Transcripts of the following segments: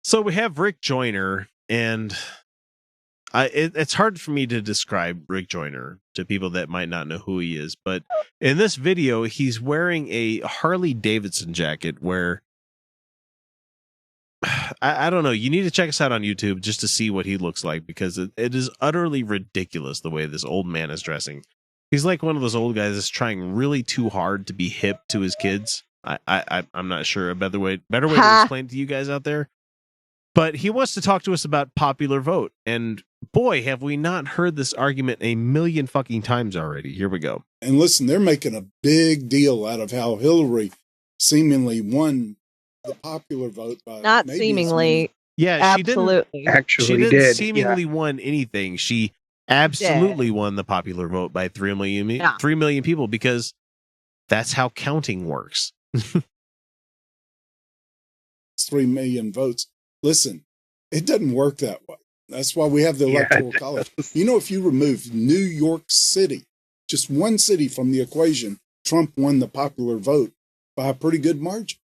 So we have Rick Joyner, and it's hard for me to describe Rick Joyner to people that might not know who he is. But in this video, he's wearing a Harley Davidson jacket where I don't know. You need to check us out on YouTube just to see what he looks like, because it is utterly ridiculous the way this old man is dressing. He's like one of those old guys that's trying really too hard to be hip to his kids. I'm not sure a better way to explain it to you guys out there. But he wants to talk to us about popular vote. And boy, have we not heard this argument a million fucking times already. Here we go. And listen, they're making a big deal out of how Hillary seemingly won the popular vote by not seemingly. Yeah, absolutely. She didn't seemingly won anything. She absolutely won the popular vote by 3 million people, because that's how counting works. 3 million votes. Listen, it doesn't work that way. That's why we have the Electoral College. You know, if you remove New York City, just one city from the equation, Trump won the popular vote by a pretty good margin.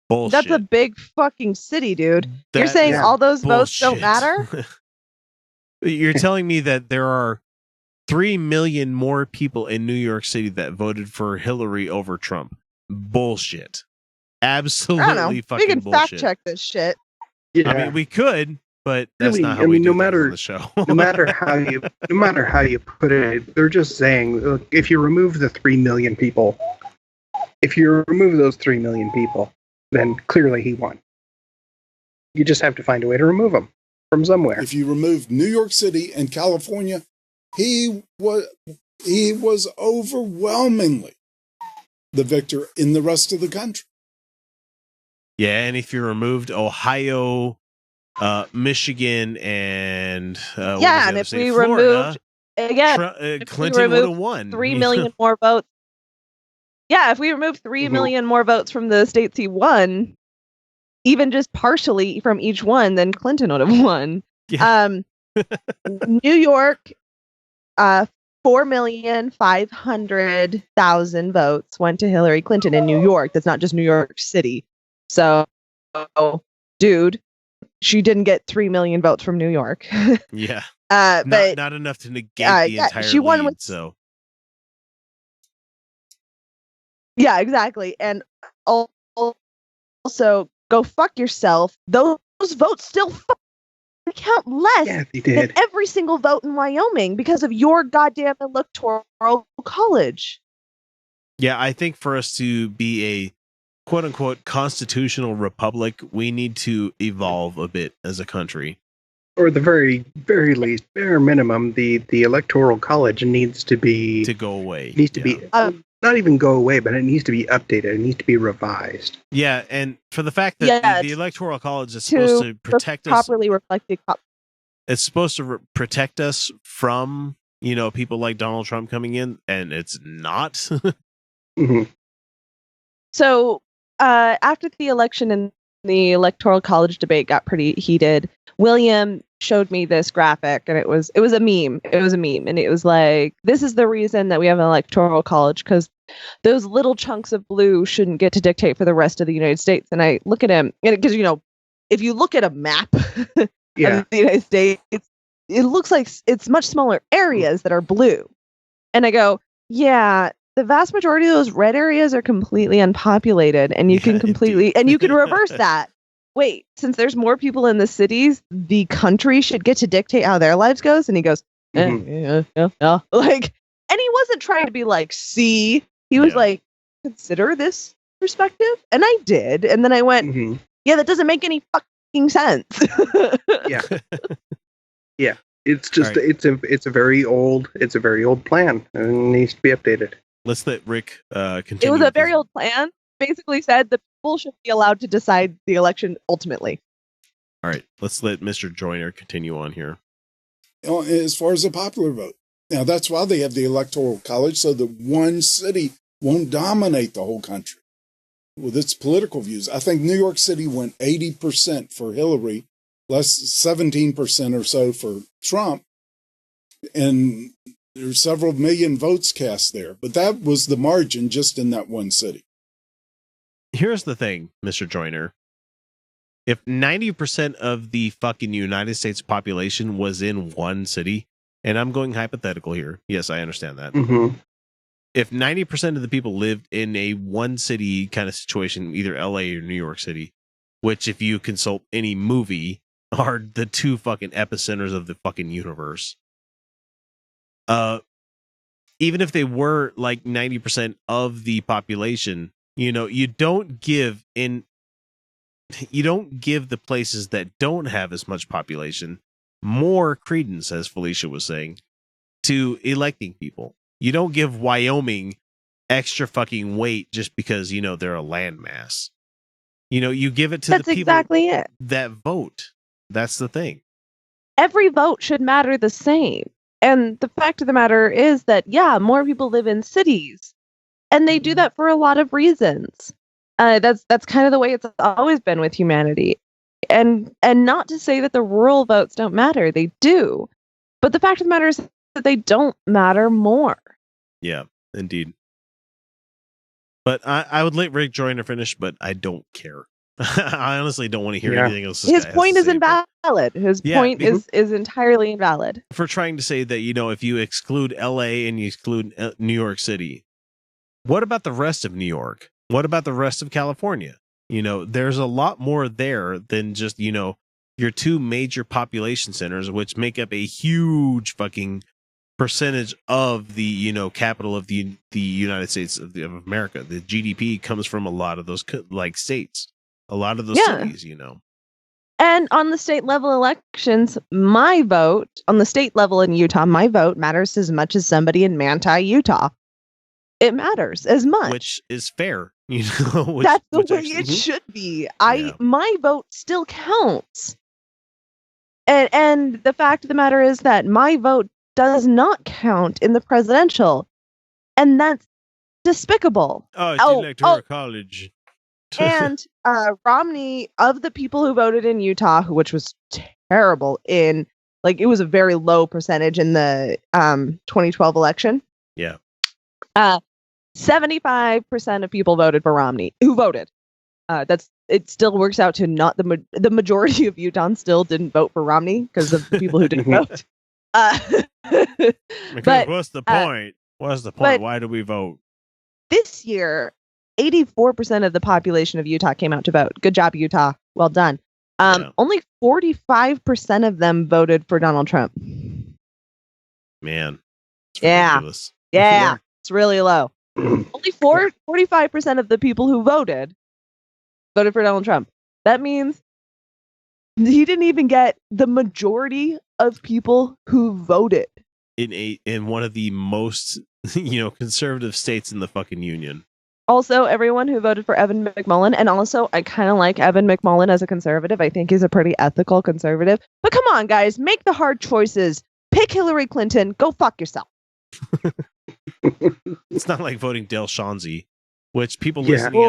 Bullshit. That's a big fucking city, dude. You're saying all those votes don't matter? You're telling me that there are 3 million more people in New York City that voted for Hillary over Trump? Bullshit. Absolutely fucking bullshit. We can fact check this shit. Yeah. I mean, we could, but that's not how we do things on the show. no matter how you put it, they're just saying, look, if you remove the 3 million people, if you remove those 3 million people, then clearly he won. You just have to find a way to remove them from somewhere. If you remove New York City and California, he was overwhelmingly the victor in the rest of the country. Yeah, and if you removed Ohio, Michigan, and and if we Florida, removed Clinton would have won 3 million more votes. Yeah, if we removed 3 million more votes from the states he won, even just partially from each one, then Clinton would have won. Yeah. New York, 4,500,000 votes went to Hillary Clinton in New York. That's not just New York City. So, dude, she didn't get 3 million votes from New York. Yeah. But not enough to negate the entire she won lead, with, so. Yeah, exactly. And also, go fuck yourself. Those votes still count less than every single vote in Wyoming because of your goddamn electoral college. Yeah, I think for us to be a quote-unquote constitutional republic, we need to evolve a bit as a country. Or the very, very least, bare minimum, the electoral college needs to go away. Needs to be not even go away, but it needs to be updated. It needs to be revised. Yeah, and for the fact that the electoral college is supposed to protect us, properly reflected. It's supposed to protect us from, people like Donald Trump coming in, and it's not. Mm-hmm. So after the election and the electoral college debate got pretty heated, William showed me this graphic, and it was a meme. It was a meme, and it was like, this is the reason that we have an electoral college, because those little chunks of blue shouldn't get to dictate for the rest of the United States. And I look at him, because if you look at a map of the United States, it looks like it's much smaller areas that are blue. And I go, yeah, the vast majority of those red areas are completely unpopulated, and you can reverse that. Wait, since there's more people in the cities, the country should get to dictate how their lives goes. And he goes, yeah. Like, and he wasn't trying to be like, see, he was like, consider this perspective. And I did. And then I went, yeah, that doesn't make any fucking sense. Yeah. It's just, it's a very old plan, and it needs to be updated. Let's let Rick continue. It was a very old plan. Basically said the people should be allowed to decide the election ultimately. All right, let's let Mr. Joyner continue on here. As far as the popular vote. Now, that's why they have the Electoral College, so that one city won't dominate the whole country with its political views. I think New York City went 80% for Hillary, less 17% or so for Trump. And there's several million votes cast there. But that was the margin just in that one city. Here's the thing, Mr. Joyner. If 90% of the fucking United States population was in one city, and I'm going hypothetical here. Yes, I understand that. Mm-hmm. If 90% of the people lived in a one city kind of situation, either LA or New York City, which if you consult any movie are the two fucking epicenters of the fucking universe. Even if they were like 90% of the population, you know, you don't give the places that don't have as much population more credence, as Felicia was saying, to electing people. You don't give Wyoming extra fucking weight just because, you know, they're a landmass. You know, you give it to the people exactly it. that vote. That's the thing. Every vote should matter the same. And the fact of the matter is that, yeah, more people live in cities. And they do that for a lot of reasons. That's kind of the way it's always been with humanity. And not to say that the rural votes don't matter. They do. But the fact of the matter is that they don't matter more. Yeah, indeed. But I would let Rick Joyner finish, but I don't care. I honestly don't want to hear anything else. His point is invalid. His point is entirely invalid. For trying to say that, you know, if you exclude LA and you exclude New York City, what about the rest of New York? What about the rest of California? You know, there's a lot more there than just, you know, your two major population centers, which make up a huge fucking percentage of the, you know, capital of the United States of America. The GDP comes from a lot of those like states, a lot of those cities, you know. And on the state level elections, my vote on the state level in Utah, my vote matters as much as somebody in Manti, Utah. It matters as much, which is fair, you know. That's the way it should be. My vote still counts, and the fact of the matter is that my vote does not count in the presidential, and that's despicable. Oh, it's electoral college. And Romney, of the people who voted in Utah, which was terrible in, like, it was a very low percentage in the 2012 election. Yeah. 75% of people voted for Romney. Who voted? It still works out to not the majority of Utahns still didn't vote for Romney because of the people who didn't vote. But what's the point? What's the point? Why do we vote? This year, 84% of the population of Utah came out to vote. Good job, Utah. Well done. Only 45% of them voted for Donald Trump. Man. Yeah. It's really low. Only 45% of the people who voted for Donald Trump. That means he didn't even get the majority of people who voted in one of the most, you know, conservative states in the fucking union. Also, everyone who voted for Evan McMullin, and also I kind of like Evan McMullin as a conservative. I think he's a pretty ethical conservative. But come on, guys, make the hard choices. Pick Hillary Clinton. Go fuck yourself. It's not like voting Dale Shaughnessy, which people listening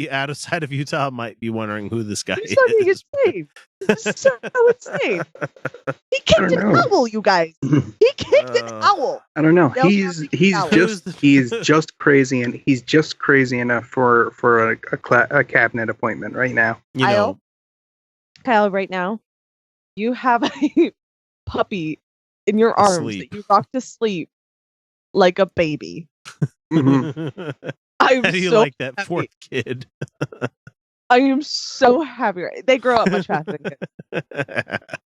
outside of Utah might be wondering who this guy is. He's so insane. He kicked an owl, you guys. He kicked an owl. I don't know. He's just crazy, and he's just crazy enough for a cabinet appointment right now. Kyle, right now, you have a puppy in your arms that you rock to sleep like a baby. Mm-hmm. How do you like that happy. Fourth kid? I am so happy. They grow up much faster than kids.